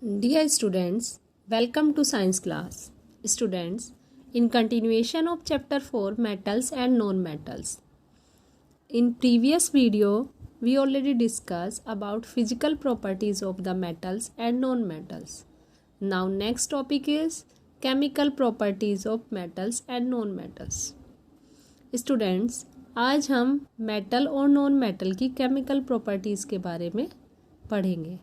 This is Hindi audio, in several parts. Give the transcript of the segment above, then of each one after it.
Dear students, welcome to science class. Students, in continuation of chapter 4 metals and non-metals. In previous video, we already discussed about physical properties of the metals and non-metals. Now next topic is chemical properties of metals and non-metals. Students, आज हम मेटल और नॉन मेटल की केमिकल प्रॉपर्टीज़ के बारे में पढ़ेंगे।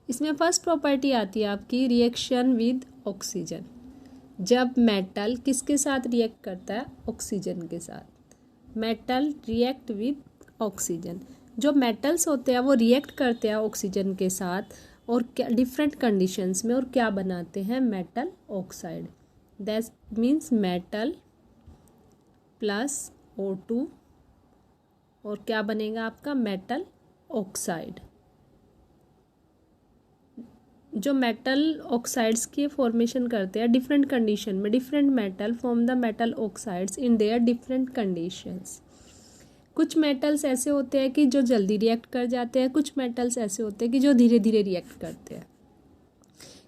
इसमें फर्स्ट प्रॉपर्टी आती है आपकी रिएक्शन विद ऑक्सीजन। जब मेटल किसके साथ रिएक्ट करता है? ऑक्सीजन के साथ। Metal react with oxygen. जो मेटल्स होते हैं वो रिएक्ट करते हैं ऑक्सीजन के साथ और क्या डिफरेंट कंडीशंस में, और क्या बनाते हैं? Metal oxide. That means metal plus O2 और क्या बनेगा आपका? Metal oxide. जो मेटल ऑक्साइड्स की फॉर्मेशन करते हैं डिफरेंट कंडीशन में, different metal form the metal oxides in their different conditions. कुछ मेटल्स ऐसे होते हैं कि जो जल्दी रिएक्ट कर जाते हैं, कुछ मेटल्स ऐसे होते हैं कि जो धीरे धीरे रिएक्ट करते हैं।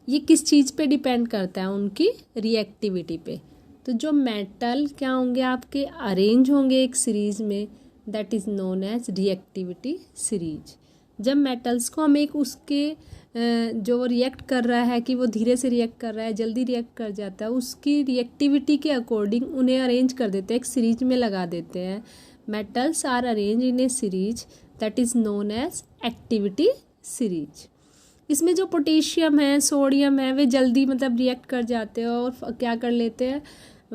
ये किस चीज़ पे डिपेंड करता है? उनकी रिएक्टिविटी पे। तो जो मेटल क्या होंगे आपके? अरेंज होंगे एक सीरीज में, that is known as reactivity series. जब मेटल्स को हम एक उसके जो रिएक्ट कर रहा है कि वो धीरे से रिएक्ट कर रहा है, जल्दी रिएक्ट कर जाता है, उसकी रिएक्टिविटी के अकॉर्डिंग उन्हें अरेंज कर देते हैं, एक सीरीज में लगा देते हैं। Metals are arrange in a series that is known as activity series. इसमें जो पोटेशियम है, सोडियम है, वे जल्दी रिएक्ट कर जाते हैं और क्या कर लेते हैं?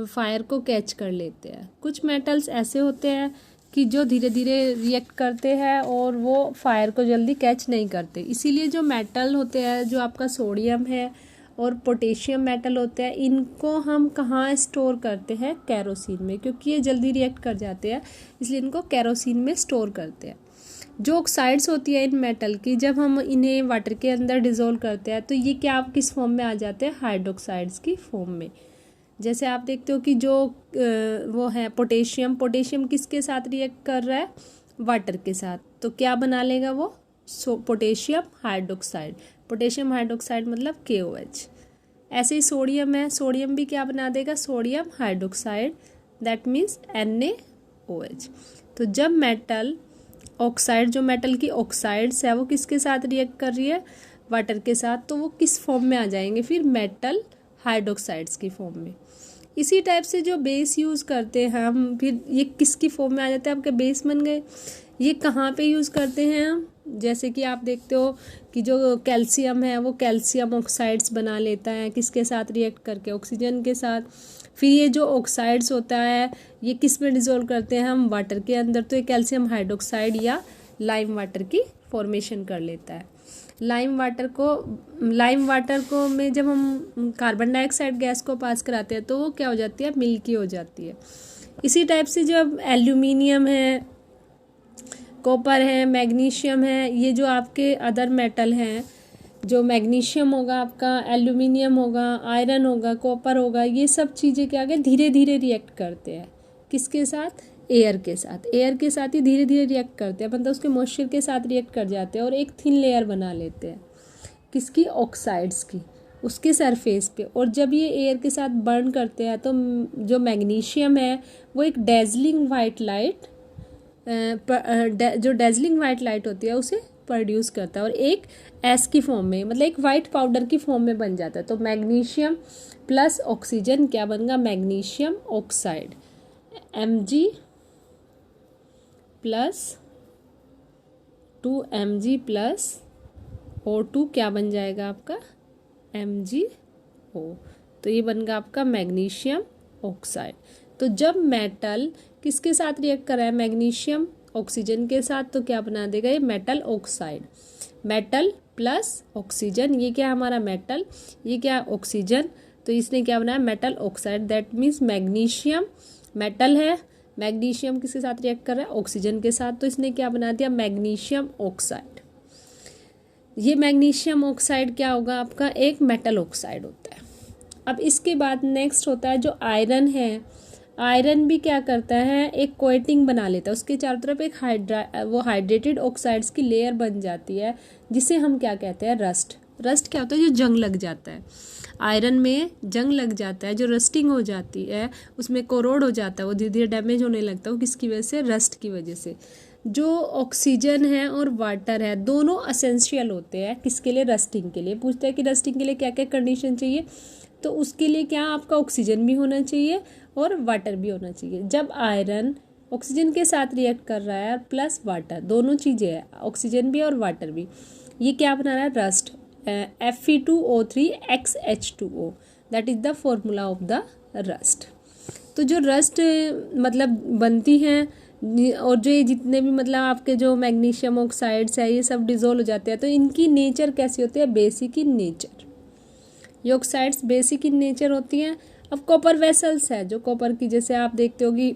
फायर को कैच कर लेते हैं। कुछ मेटल्स ऐसे होते हैं कि जो धीरे धीरे रिएक्ट करते हैं और वो फायर को जल्दी कैच नहीं करते। इसीलिए जो मेटल होते हैं, जो आपका सोडियम है और पोटेशियम मेटल होते हैं, इनको हम कहाँ स्टोर करते हैं? केरोसिन में, क्योंकि ये जल्दी रिएक्ट कर जाते हैं, इसलिए इनको केरोसिन में स्टोर करते हैं। जो ऑक्साइड्स होती है इन मेटल की, जब हम इन्हें वाटर के अंदर डिज़ोल्व करते हैं तो ये क्या किस फॉर्म में आ जाते हैं? हाइड्रोक्साइड्स की फॉर्म में। जैसे आप देखते हो कि जो वो है पोटेशियम किसके साथ रिएक्ट कर रहा है? वाटर के साथ। तो क्या बना लेगा वो? Potassium hydroxide. पोटेशियम हाइड्रोक्साइड मतलब KOH। ऐसे ही सोडियम है, सोडियम भी क्या बना देगा? Sodium hydroxide, that means NaOH। तो जब मेटल ऑक्साइड, जो मेटल की ऑक्साइड्स है, वो किसके साथ रिएक्ट कर रही है? वाटर के साथ। तो वो किस फॉर्म में आ जाएंगे फिर? मेटल हाइड्रोक्साइड्स की फॉर्म में। इसी टाइप से जो बेस यूज़ करते हैं हम, फिर ये किसकी फॉर्म में आ जाते हैं? आपके बेस बन गए। ये कहाँ पे यूज़ करते हैं हम? जैसे कि आप देखते हो कि जो कैल्शियम है वो कैल्शियम ऑक्साइड्स बना लेता है, किसके साथ रिएक्ट करके? ऑक्सीजन के साथ। फिर ये जो ऑक्साइड्स होता है ये किस में डिज़ोल्व करते हैं हम? वाटर के अंदर। तो ये कैल्शियम हाइड्रोक्साइड या लाइम वाटर की फॉर्मेशन कर लेता है। लाइम वाटर को में जब हम कार्बन डाइऑक्साइड गैस को पास कराते हैं तो वो क्या हो जाती है? मिल्की हो जाती है। इसी टाइप से जब एल्यूमिनियम है, कॉपर है, मैग्नीशियम है, ये जो आपके अदर मेटल हैं, जो मैग्नीशियम होगा आपका, एल्यूमिनियम होगा, आयरन होगा, कॉपर होगा, ये सब चीज़ें क्या आगे धीरे धीरे रिएक्ट करते हैं। किसके साथ? एयर के साथ। एयर के साथ ही धीरे धीरे रिएक्ट करते हैं, मतलब उसके मॉइस्चर के साथ रिएक्ट कर जाते हैं और एक थिन लेयर बना लेते हैं। किसकी? ऑक्साइड्स की, उसके सरफेस पे। और जब ये एयर के साथ बर्न करते हैं तो जो मैग्नीशियम है वो एक डेजलिंग वाइट लाइट, जो डेजलिंग वाइट लाइट होती है उसे प्रोड्यूस करता है और एक एस की फॉर्म में, मतलब एक वाइट पाउडर की फॉर्म में बन जाता है। तो मैग्नीशियम प्लस ऑक्सीजन क्या बनेगा? Magnesium oxide. Mg plus 2Mg plus O2 क्या बन जाएगा आपका? MgO। तो ये बनेगा आपका मैग्नीशियम ऑक्साइड। तो जब मेटल किसके साथ रिएक्ट कर रहा है? मैग्नीशियम ऑक्सीजन के साथ, तो क्या बना देगा ये? Metal oxide. Metal plus oxygen, ये क्या हमारा मेटल, ये क्या ऑक्सीजन, तो इसने क्या बनाया? Metal oxide. That means magnesium metal है, मैग्नीशियम किसके साथ रिएक्ट कर रहा है? ऑक्सीजन के साथ, तो इसने क्या बना दिया? Magnesium oxide. ये मैग्नीशियम ऑक्साइड क्या होगा आपका? एक मेटल ऑक्साइड होता है। अब इसके बाद नेक्स्ट होता है जो आयरन है। आयरन भी क्या करता है? एक कोटिंग बना लेता है, उसके चारों तरफ एक हाइड्रेटेड ऑक्साइड्स की लेयर बन जाती है, जिसे हम क्या कहते हैं? रस्ट। रस्ट क्या होता है? जो जंग लग जाता है, आयरन में जंग लग जाता है, जो रस्टिंग हो जाती है, उसमें कोरोड हो जाता है, वो धीरे धीरे डैमेज होने लगता है। वो किसकी वजह से? रस्ट की वजह से। जो ऑक्सीजन है और वाटर है दोनों असेंशियल होते हैं किसके लिए? रस्टिंग के लिए। पूछते हैं कि रस्टिंग के लिए क्या क्या कंडीशन चाहिए, तो उसके लिए क्या आपका ऑक्सीजन भी होना चाहिए और वाटर भी होना चाहिए। जब आयरन ऑक्सीजन के साथ रिएक्ट कर रहा है प्लस वाटर, दोनों चीज़ें हैं, ऑक्सीजन भी और वाटर भी, ये क्या बना रहा है? Rust. Fe2O3XH2O, that is the formula of the rust. तो जो रस्ट मतलब बनती हैं और जो ये जितने भी मतलब आपके जो मैग्नीशियम ऑक्साइड्स है ये सब डिजोल्व हो जाते हैं, तो इनकी नेचर कैसी होती है? Basic in nature. ये ऑक्साइड्स बेसिक इन नेचर होती हैं। अब कॉपर वेसल्स है, जो कॉपर की, जैसे आप देखते हो कि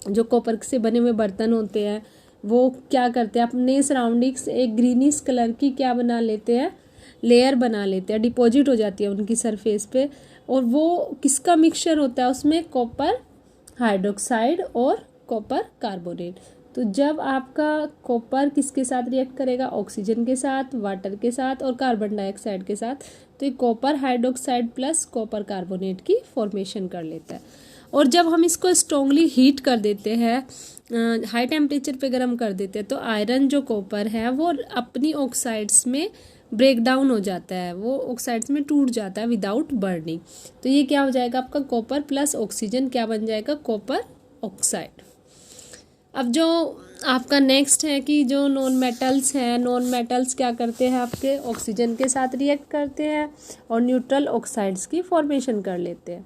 जो कॉपर से बने हुए बर्तन होते हैं वो क्या करते हैं? अपने सराउंडिंग्स एक ग्रीनिश कलर की क्या बना लेते हैं? लेयर बना लेते हैं, डिपॉजिट हो जाती है उनकी सरफेस पे। और वो किसका मिक्सचर होता है? उसमें कॉपर हाइड्रोक्साइड और कॉपर कार्बोनेट। तो जब आपका कॉपर किसके साथ रिएक्ट करेगा? ऑक्सीजन के साथ, वाटर के साथ और कार्बन डाइऑक्साइड के साथ, तो ये copper hydroxide plus copper carbonate की फॉर्मेशन कर लेता है। और जब हम इसको स्ट्रॉन्गली हीट कर देते हैं, हाई टेम्परेचर पे गर्म कर देते हैं, तो आयरन जो कॉपर है वो अपनी ऑक्साइड्स में ब्रेक डाउन हो जाता है, वो ऑक्साइड्स में टूट जाता है विदाउट बर्निंग। तो ये क्या हो जाएगा? आपका कॉपर प्लस ऑक्सीजन क्या बन जाएगा? Copper oxide. अब जो आपका नेक्स्ट है कि जो नॉन मेटल्स हैं, नॉन मेटल्स क्या करते हैं? आपके ऑक्सीजन के साथ रिएक्ट करते हैं और न्यूट्रल ऑक्साइड्स की फॉर्मेशन कर लेते हैं।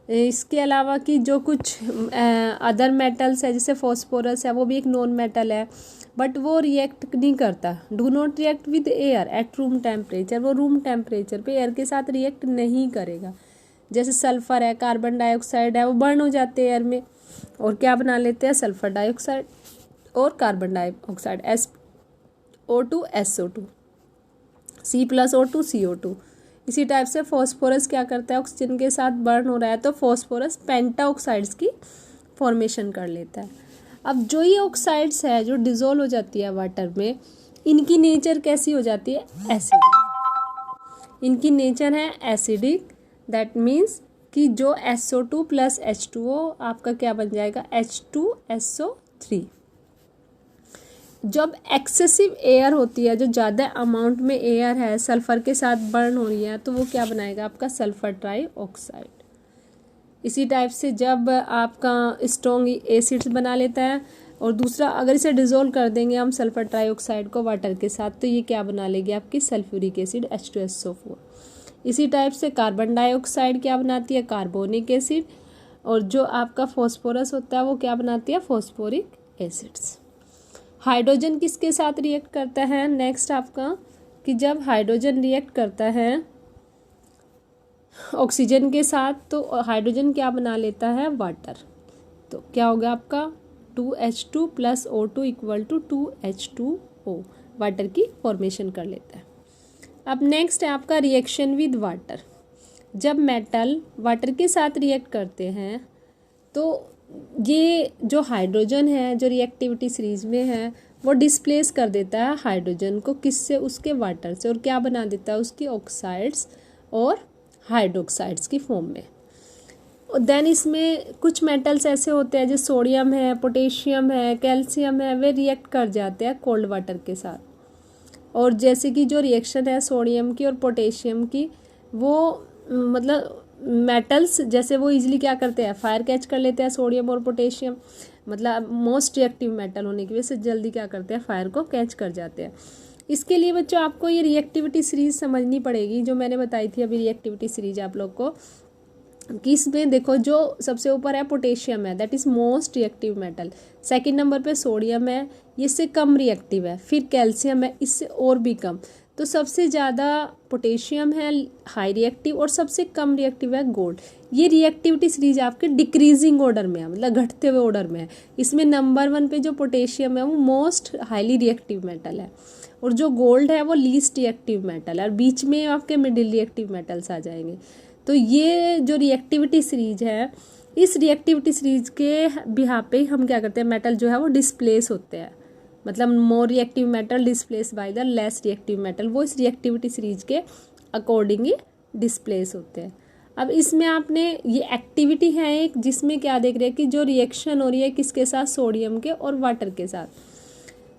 इसके अलावा कि जो कुछ अदर मेटल्स है, जैसे फॉस्फोरस है, वो भी एक नॉन मेटल है, बट वो रिएक्ट नहीं करता। Do not react with air at room temperature, वो रूम टेम्परेचर पे एयर के साथ रिएक्ट नहीं करेगा। जैसे सल्फर है, कार्बन डाइऑक्साइड है, वो बर्न हो जाते हैं एयर में और क्या बना लेते हैं? सल्फर डाइऑक्साइड और carbon dioxide, SO2 SO2, C+O2 CO2। इसी टाइप से फॉस्फोरस क्या करता है? ऑक्सीजन के साथ बर्न हो रहा है तो फॉस्फोरस पेंटा ऑक्साइड्स की फॉर्मेशन कर लेता है। अब जो ये ऑक्साइड्स है जो डिजोल्व हो जाती है वाटर में, इनकी नेचर कैसी हो जाती है? एसिडिक। इनकी नेचर है एसिडिक, दैट मीन्स कि जो SO2 प्लस H2O आपका क्या बन जाएगा? H2SO3। जब एक्सेसिव एयर होती है, जो ज़्यादा अमाउंट में एयर है सल्फ़र के साथ बर्न हो रही है, तो वो क्या बनाएगा? आपका सल्फ़र ट्राइऑक्साइड। इसी टाइप से जब आपका स्ट्रॉन्ग एसिड्स बना लेता है और दूसरा अगर इसे डिज़ोल्व कर देंगे हम सल्फ़र ट्राइऑक्साइड को वाटर के साथ, तो ये क्या बना लेगी? आपकी सल्फ्यूरिक एसिड H2SO4। इसी टाइप से कार्बन डाइऑक्साइड क्या बनाती है? Carbonic acid. और जो आपका फॉस्फोरस होता है वो क्या बनाती है? Phosphoric acids. हाइड्रोजन किसके साथ रिएक्ट करता है? नेक्स्ट आपका कि जब हाइड्रोजन रिएक्ट करता है ऑक्सीजन के साथ, तो हाइड्रोजन क्या बना लेता है? वाटर। तो क्या होगा आपका? 2H2 plus O2 equal to 2H2O, water की फॉर्मेशन कर लेता है। अब नेक्स्ट है आपका रिएक्शन विद वाटर। जब मेटल वाटर के साथ रिएक्ट करते हैं तो ये जो हाइड्रोजन है जो रिएक्टिविटी सीरीज में है वो डिस्प्लेस कर देता है हाइड्रोजन को, किससे? उसके वाटर से, और क्या बना देता है? उसकी ऑक्साइड्स और हाइड्रोक्साइड्स की फॉर्म में। और देन इसमें कुछ मेटल्स ऐसे होते हैं जैसे सोडियम है, पोटेशियम है, कैल्शियम है, वे रिएक्ट कर जाते हैं कोल्ड वाटर के साथ। और जैसे कि जो रिएक्शन है सोडियम की और पोटेशियम की, वो मतलब मेटल्स जैसे वो इजीली क्या करते हैं? फायर कैच कर लेते हैं। सोडियम और पोटेशियम मतलब मोस्ट रिएक्टिव मेटल होने की वजह से जल्दी क्या करते हैं? फायर को कैच कर जाते हैं। इसके लिए बच्चों आपको ये रिएक्टिविटी सीरीज समझनी पड़ेगी जो मैंने बताई थी अभी, रिएक्टिविटी सीरीज आप लोग को, कि इसमें देखो जो सबसे ऊपर है पोटेशियम है, that is most reactive metal. Second number पे सोडियम है, ये इससे कम रिएक्टिव है। फिर कैल्शियम है, इससे और भी कम। तो सबसे ज़्यादा पोटेशियम है हाई रिएक्टिव और सबसे कम रिएक्टिव है गोल्ड। ये रिएक्टिविटी सीरीज आपके डिक्रीजिंग ऑर्डर में है, मतलब घटते हुए ऑर्डर में है। इसमें नंबर 1 पे जो पोटेशियम है वो मोस्ट हाईली रिएक्टिव मेटल है और जो गोल्ड है वो लीस्ट रिएक्टिव मेटल है और बीच में आपके मिडिल रिएक्टिव मेटल्स आ जाएंगे। तो ये जो रिएक्टिविटी सीरीज है, इस रिएक्टिविटी सीरीज के बिहाफ पे हम क्या करते हैं? मेटल जो है वो डिस्प्लेस होते हैं मतलब more reactive metal displace by the less reactive metal, वो इस रिएक्टिविटी सीरीज के अकॉर्डिंग ही डिस्प्लेस होते हैं। अब इसमें आपने ये एक्टिविटी है एक, जिसमें क्या देख रहे हैं कि जो रिएक्शन हो रही है किसके साथ, सोडियम के और वाटर के साथ,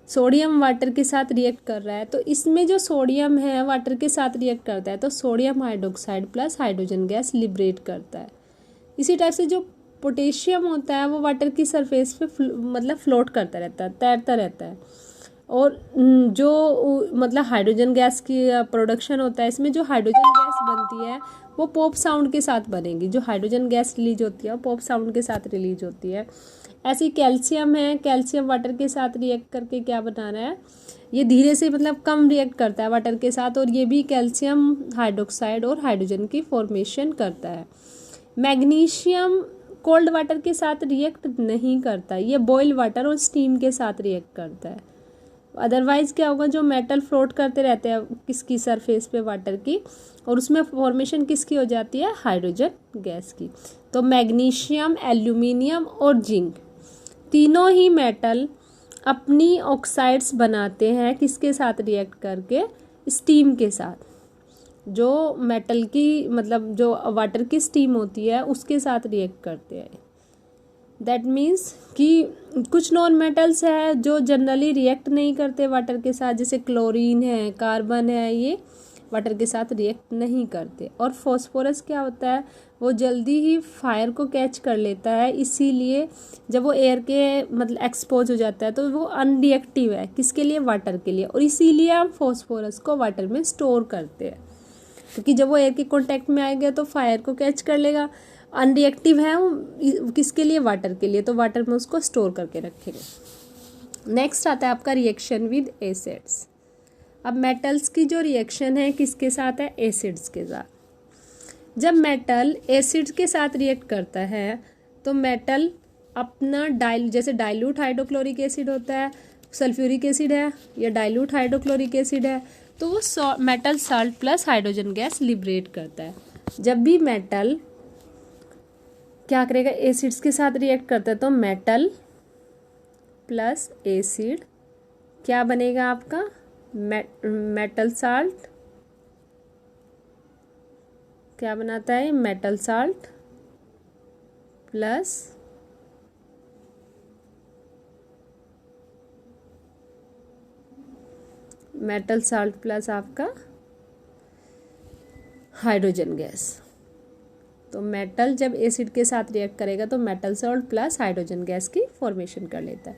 सोडियम वाटर के साथ रिएक्ट कर रहा है। तो इसमें जो सोडियम है वाटर के साथ रिएक्ट करता है तो sodium hydroxide plus hydrogen gas liberate करता है। इसी टाइप से जो पोटेशियम होता है वो वाटर की सरफेस पे मतलब फ्लोट करता रहता है, तैरता रहता है। और जो मतलब हाइड्रोजन गैस की प्रोडक्शन होता है, इसमें जो हाइड्रोजन गैस बनती है वो पॉप साउंड के साथ बनेगी। जो हाइड्रोजन गैस रिलीज होती है वो पॉप साउंड के साथ रिलीज होती है। ऐसी कैल्शियम है, कैल्शियम वाटर के साथ रिएक्ट करके क्या बना रहा है, ये धीरे से मतलब कम रिएक्ट करता है वाटर के साथ, और ये भी कैल्शियम हाइड्रोक्साइड और हाइड्रोजन की फॉर्मेशन करता है। मैग्नीशियम कोल्ड वाटर के साथ रिएक्ट नहीं करता, ये बॉयल वाटर और स्टीम के साथ रिएक्ट करता है। अदरवाइज क्या होगा, जो मेटल फ्लोट करते रहते हैं किसकी सरफेस पे, वाटर की, और उसमें फॉर्मेशन किसकी हो जाती है, हाइड्रोजन गैस की। तो मैग्नीशियम, एल्यूमिनियम और जिंक तीनों ही मेटल अपनी ऑक्साइड्स बनाते हैं किसके साथ रिएक्ट करके, स्टीम के साथ। जो मेटल की मतलब जो वाटर की स्टीम होती है उसके साथ रिएक्ट करते हैं। दैट मीन्स कि कुछ नॉन मेटल्स है जो जनरली रिएक्ट नहीं करते वाटर के साथ, जैसे क्लोरीन है, कार्बन है, ये वाटर के साथ रिएक्ट नहीं करते। और फॉस्फोरस क्या होता है, वो जल्दी ही फायर को कैच कर लेता है, इसीलिए जब वो एयर के मतलब एक्सपोज हो जाता है तो वो अनरिएक्टिव है, किसके लिए, वाटर के लिए। और इसीलिए हम फॉस्फोरस को वाटर में स्टोर करते हैं, क्योंकि जब वो एयर के कॉन्टैक्ट में आएगा तो फायर को कैच कर लेगा। अनरिएक्टिव है वो किसके लिए, वाटर के लिए, तो वाटर में उसको स्टोर करके रखेंगे। नेक्स्ट आता है आपका रिएक्शन विद एसिड्स। अब मेटल्स की जो रिएक्शन है किसके साथ है, एसिड्स के साथ। जब मेटल एसिड्स के साथ रिएक्ट करता है तो मेटल अपना जैसे डाइल्यूट हाइड्रोक्लोरिक एसिड होता है, सल्फ्यूरिक एसिड है या डाइल्यूट हाइड्रोक्लोरिक एसिड है, तो वो metal salt plus hydrogen gas liberate करता है। जब भी मेटल क्या करेगा, एसिड्स के साथ रिएक्ट करता है तो मेटल प्लस एसिड क्या बनेगा आपका, मेटल साल्ट। क्या बनाता है, metal salt plus metal salt plus आपका हाइड्रोजन गैस। तो मेटल जब एसिड के साथ रिएक्ट करेगा तो metal salt plus hydrogen gas की फॉर्मेशन कर लेता है।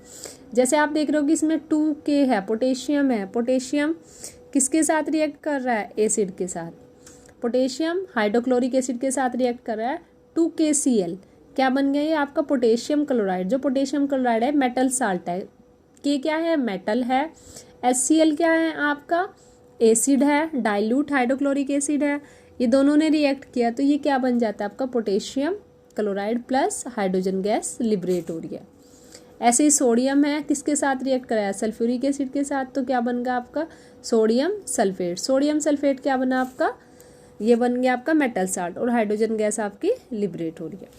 जैसे आप देख रहे हो कि इसमें 2K है, पोटेशियम है, पोटेशियम किसके साथ रिएक्ट कर रहा है, एसिड के साथ। पोटेशियम हाइड्रोक्लोरिक एसिड के साथ रिएक्ट कर रहा है, 2KCl क्या बन गया, ये आपका पोटेशियम क्लोराइड। जो पोटेशियम क्लोराइड है मेटल साल्ट है, के क्या है, मेटल है, HCl क्या है आपका, एसिड है, डाइल्यूट हाइड्रोक्लोरिक एसिड है। ये दोनों ने रिएक्ट किया तो ये क्या बन जाता है आपका, potassium chloride plus hydrogen gas liberate हो रही है। ऐसे ही सोडियम है, किसके साथ रिएक्ट कराया, सल्फ्यूरिक एसिड के साथ, तो क्या बन गया आपका, सोडियम सल्फेट। सोडियम सल्फेट क्या बना आपका, ये बन गया आपका मेटल साल्ट, और हाइड्रोजन गैस आपकी लिबरेट हो रही है।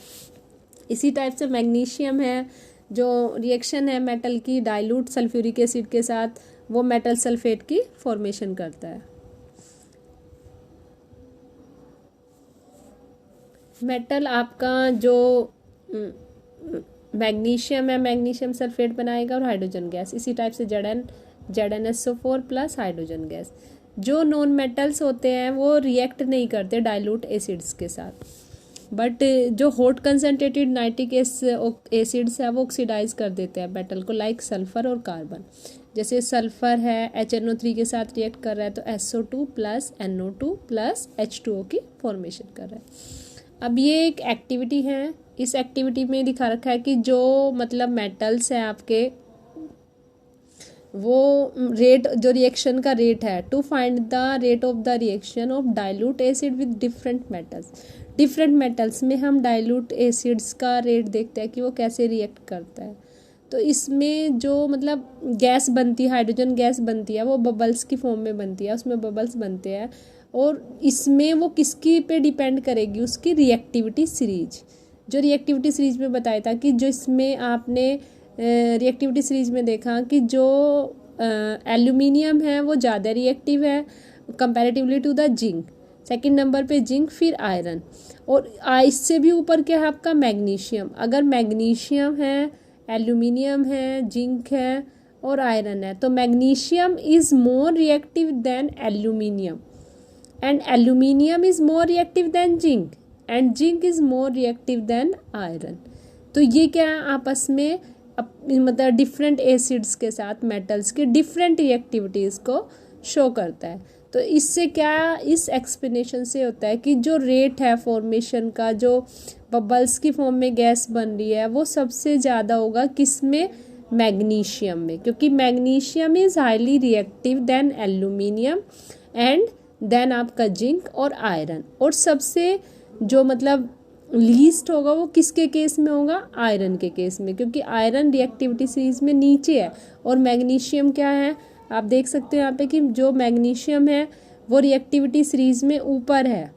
इसी टाइप से मैग्नीशियम है, जो रिएक्शन है मेटल की डाइल्यूट सल्फ्यूरिक एसिड के साथ, वो मेटल सल्फेट की फॉर्मेशन करता है। मेटल आपका जो मैग्नीशियम है, मैग्नीशियम सल्फेट बनाएगा और हाइड्रोजन गैस। इसी टाइप से ZnSO4 प्लस हाइड्रोजन गैस। जो नॉन मेटल्स होते हैं वो रिएक्ट नहीं करते डाइल्यूट एसिड्स के साथ, बट जो हॉट कंसनट्रेटेड नाइट्रिक एसिड्स है वो ऑक्सीडाइज कर देते हैं मेटल को, लाइक सल्फर और कार्बन। जैसे सल्फर है HNO3 के साथ रिएक्ट कर रहा है तो SO2 plus NO2 plus H2O की फॉर्मेशन कर रहा है। अब ये एक एक्टिविटी है, इस एक्टिविटी में दिखा रखा है कि जो मतलब मेटल्स हैं आपके, वो रेट, जो रिएक्शन का रेट है, to find the rate of the reaction of dilute acid with different metals. Different metals में हम डाइल्यूट एसिड्स का रेट देखते हैं कि वो कैसे रिएक्ट करता है। तो इसमें जो मतलब गैस बनती है, हाइड्रोजन गैस बनती है, वो बबल्स की फॉर्म में बनती है, उसमें बबल्स बनते हैं। और इसमें वो किसकी पे डिपेंड करेगी, उसकी रिएक्टिविटी सीरीज। जो रिएक्टिविटी सीरीज में बताया था कि जो इसमें आपने रिएक्टिविटी सीरीज में देखा कि जो एल्यूमिनियम है वो ज़्यादा रिएक्टिव है comparatively to the zinc, second number पे जिंक, फिर आयरन, और इससे भी ऊपर क्या है आपका मैग्नीशियम। अगर मैग्नीशियम है, एल्यूमिनियम है, जिंक है और आयरन है, तो magnesium is more reactive than aluminium, and aluminium is more reactive than zinc, and zinc is more reactive than iron. तो ये क्या है आपस में मतलब डिफरेंट एसिड्स के साथ मेटल्स की डिफरेंट रिएक्टिविटीज़ को शो करता है। तो इससे क्या, इस एक्सप्लेनेशन से होता है कि जो रेट है फॉर्मेशन का, जो बबल्स की फॉर्म में गैस बन रही है, वो सबसे ज़्यादा होगा किस में, मैग्नीशियम में, क्योंकि magnesium is highly reactive than aluminium and then आपका जिंक और आयरन। और सबसे जो मतलब लीस्ट होगा वो किसके केस में होगा, आयरन के केस में, क्योंकि आयरन रिएक्टिविटी सीरीज में नीचे है और मैग्नीशियम क्या है, आप देख सकते हो यहाँ पे कि जो मैग्नीशियम है वो रिएक्टिविटी सीरीज में ऊपर है,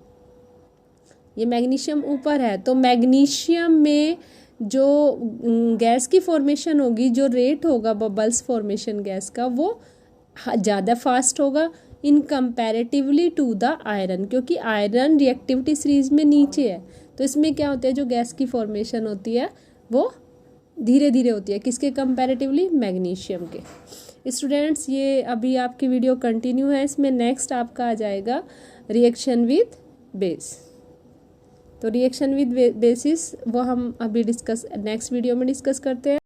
ये मैग्नीशियम ऊपर है। तो मैग्नीशियम में जो गैस की फॉर्मेशन होगी, जो रेट होगा बबल्स फॉर्मेशन गैस का, वो ज़्यादा फास्ट होगा इन कंपैरेटिवली टू द आयरन, क्योंकि आयरन रिएक्टिविटी सीरीज में नीचे है। तो इसमें क्या होता है, जो गैस की फॉर्मेशन होती है वो धीरे धीरे होती है, किसके कंपैरेटिवली, मैग्नीशियम के। स्टूडेंट्स ये अभी आपकी वीडियो कंटिन्यू है, इसमें नेक्स्ट आपका आ जाएगा रिएक्शन विद बेस। तो रिएक्शन विद बेसिस वो हम अभी डिस्कस नेक्स्ट वीडियो में डिस्कस करते हैं।